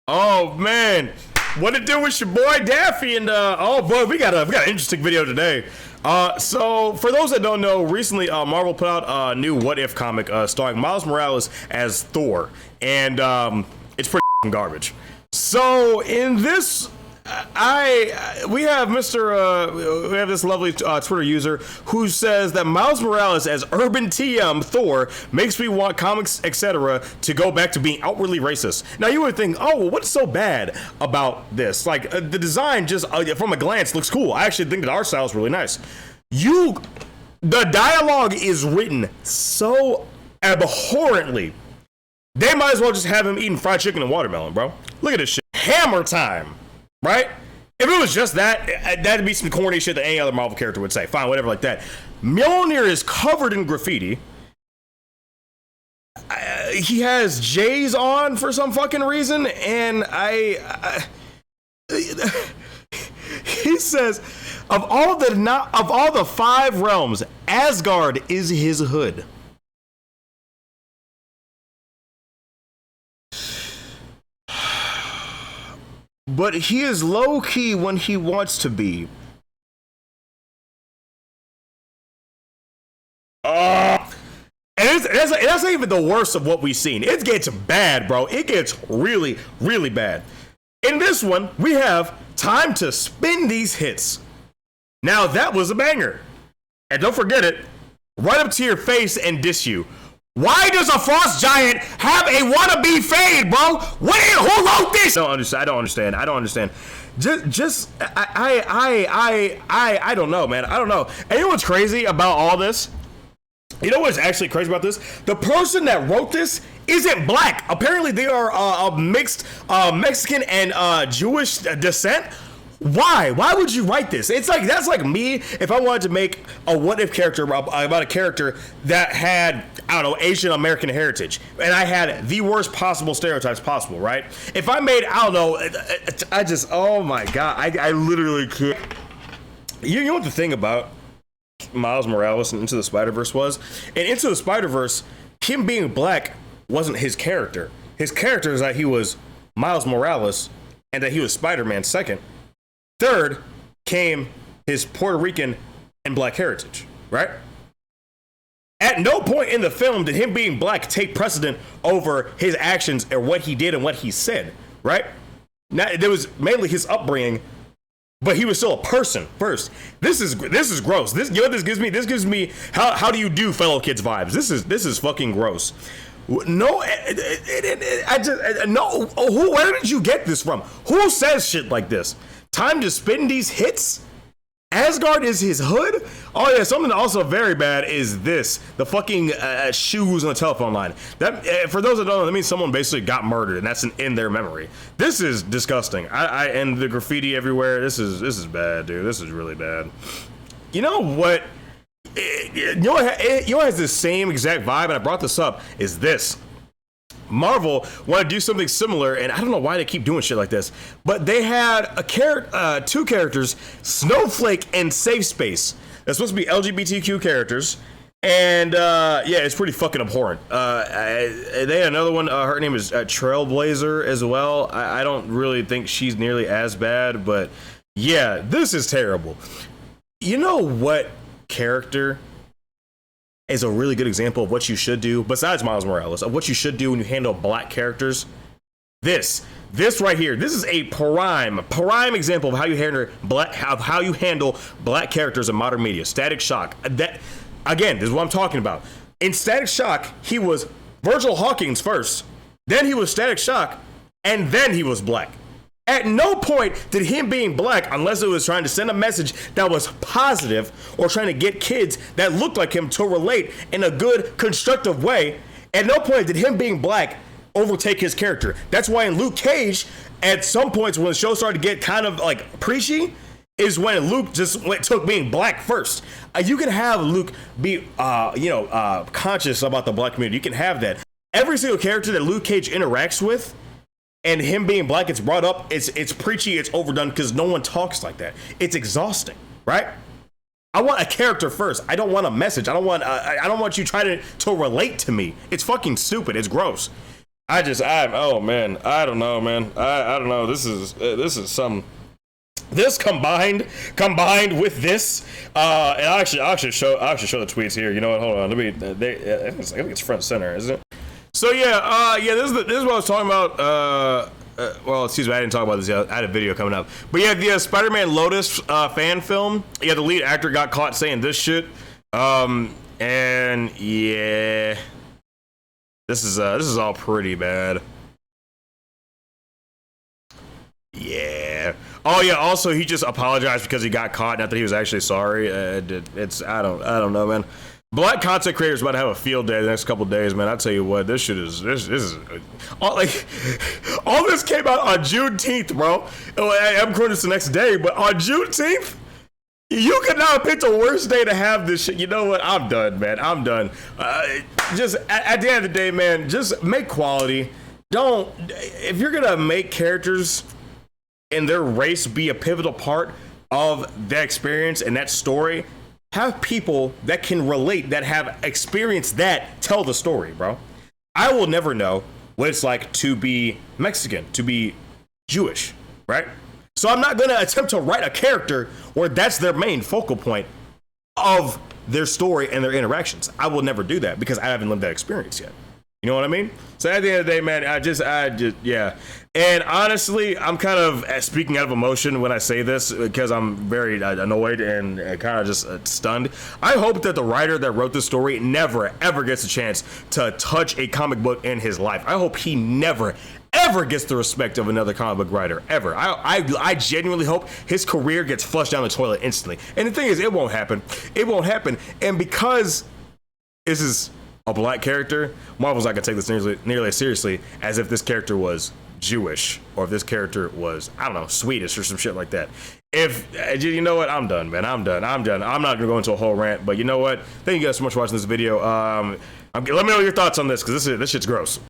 Oh man, what it do with your boy Daffy? And oh boy, we got an interesting video today. So for those that don't know, recently Marvel put out a new What If comic starring Miles Morales as Thor, and it's pretty garbage. So in this, we have this lovely Twitter user who says that Miles Morales as Urban TM Thor makes me want comics, etc., to go back to being outwardly racist. Now you would think, oh, well, what's so bad about this? Like the design, just from a glance, looks cool. I actually think the art style is really nice. The dialogue is written so abhorrently. They might as well just have him eating fried chicken and watermelon, bro. Look at this shit. Hammer time. Right? If it was just that, that'd be some corny shit that any other Marvel character would say. Fine, whatever, like that. Mjolnir is covered in graffiti. He has J's on for some fucking reason, and he says, of all the 5 realms, Asgard is his hood. But he is low-key when he wants to be. And that's not even the worst of what we've seen. It gets bad, bro. It gets really, really bad. In this one, we have time to spin these hits. Now, that was a banger. And don't forget it, right up to your face and diss you. Why does a frost giant have a wannabe fade, bro? Who wrote this? I don't understand. I don't know, man. I don't know. And you know what's crazy about all this? You know what's actually crazy about this? The person that wrote this isn't black. Apparently, they are of mixed Mexican and Jewish descent. Why? Why would you write this? It's like, that's like me if I wanted to make a what if character about a character that had, I don't know, Asian American heritage, and I had the worst possible stereotypes possible, right? If I made, I don't know, oh my god, I literally could. You know what the thing about Miles Morales and Into the Spider-Verse was? In Into the Spider-Verse, him being black wasn't his character. His character is that he was Miles Morales and that he was Spider-Man second. Third came his Puerto Rican and black heritage, right? At no point in the film did him being black take precedent over his actions or what he did and what he said, right? Now, there was mainly his upbringing, but he was still a person first. This is gross. You know what this gives me? This gives me how do you do fellow kids vibes. This is fucking gross. No, no. Where did you get this from? Who says shit like this? Time to spin these hits? Asgard is his hood? Oh yeah, something also very bad is this. The fucking shoes on the telephone line. That for those that don't know, that means someone basically got murdered, and that's in their memory. This is disgusting. And the graffiti everywhere. This is bad, dude. This is really bad. You know what? You know what has the same exact vibe, and I brought this up, is this. Marvel want to do something similar, and I don't know why they keep doing shit like this, but they had two characters, Snowflake and Safe Space. They're supposed to be LGBTQ characters, and yeah, it's pretty fucking abhorrent. They had another one, her name is Trailblazer as well. I don't really think she's nearly as bad, but yeah, this is terrible. You know what character is a really good example of what you should do, besides Miles Morales, of what you should do when you handle black characters? This right here. This is a prime example of how you handle black characters in modern media. Static Shock. That, again, this is what I'm talking about. In Static Shock, he was Virgil Hawkins first, then he was Static Shock, and then he was black. At no point did him being black, unless it was trying to send a message that was positive or trying to get kids that looked like him to relate in a good, constructive way, at no point did him being black overtake his character. That's why in Luke Cage, at some points when the show started to get kind of like preachy, is when Luke just took being black first. You can have Luke be, conscious about the black community. You can have that. Every single character that Luke Cage interacts with, and him being black, it's brought up, it's preachy, it's overdone, because no one talks like that. It's exhausting, right? I want a character first. I don't want a message. I don't want you trying to relate to me. It's fucking stupid. It's gross. Oh man, I don't know, man. I don't know. This is some. This combined with this, and I'll actually show the tweets here. You know what? Hold on. Let me. I think it's front center, isn't it? So yeah, this is what I was talking about. Well, excuse me, I didn't talk about this yet. I had a video coming up. But yeah, the Spider-Man Lotus fan film. Yeah, the lead actor got caught saying this shit. And yeah, this is all pretty bad. Yeah. Oh yeah. Also, he just apologized because he got caught. Not that he was actually sorry. It's I don't know, man. Black content creators about to have a field day the next couple of days, man. I tell you what, this is all this came out on Juneteenth, bro. I'm recording this the next day, but on Juneteenth, you could not pick the worst day to have this shit. You know what? I'm done, man. I'm done. Just at the end of the day, man, just make quality. Don't, if you're gonna make characters and their race be a pivotal part of that experience and that story, have people that can relate, that have experienced that, tell the story, bro. I will never know what it's like to be Mexican, to be Jewish, right? So I'm not gonna attempt to write a character where that's their main focal point of their story and their interactions. I will never do that because I haven't lived that experience yet. You know what I mean? So at the end of the day, man, I just, yeah. And honestly, I'm kind of speaking out of emotion when I say this because I'm very annoyed and kind of just stunned. I hope that the writer that wrote this story never, ever gets a chance to touch a comic book in his life. I hope he never, ever gets the respect of another comic book writer, ever. I genuinely hope his career gets flushed down the toilet instantly. And the thing is, it won't happen. It won't happen. And because this is a black character, Marvel's not gonna take this nearly as seriously as if this character was Jewish or if this character was, I don't know, Swedish or some shit like that. If you know what, I'm done, man. I'm done. I'm not gonna go into a whole rant, but you know what? Thank you guys so much for watching this video. Let me know your thoughts on this because this shit's gross.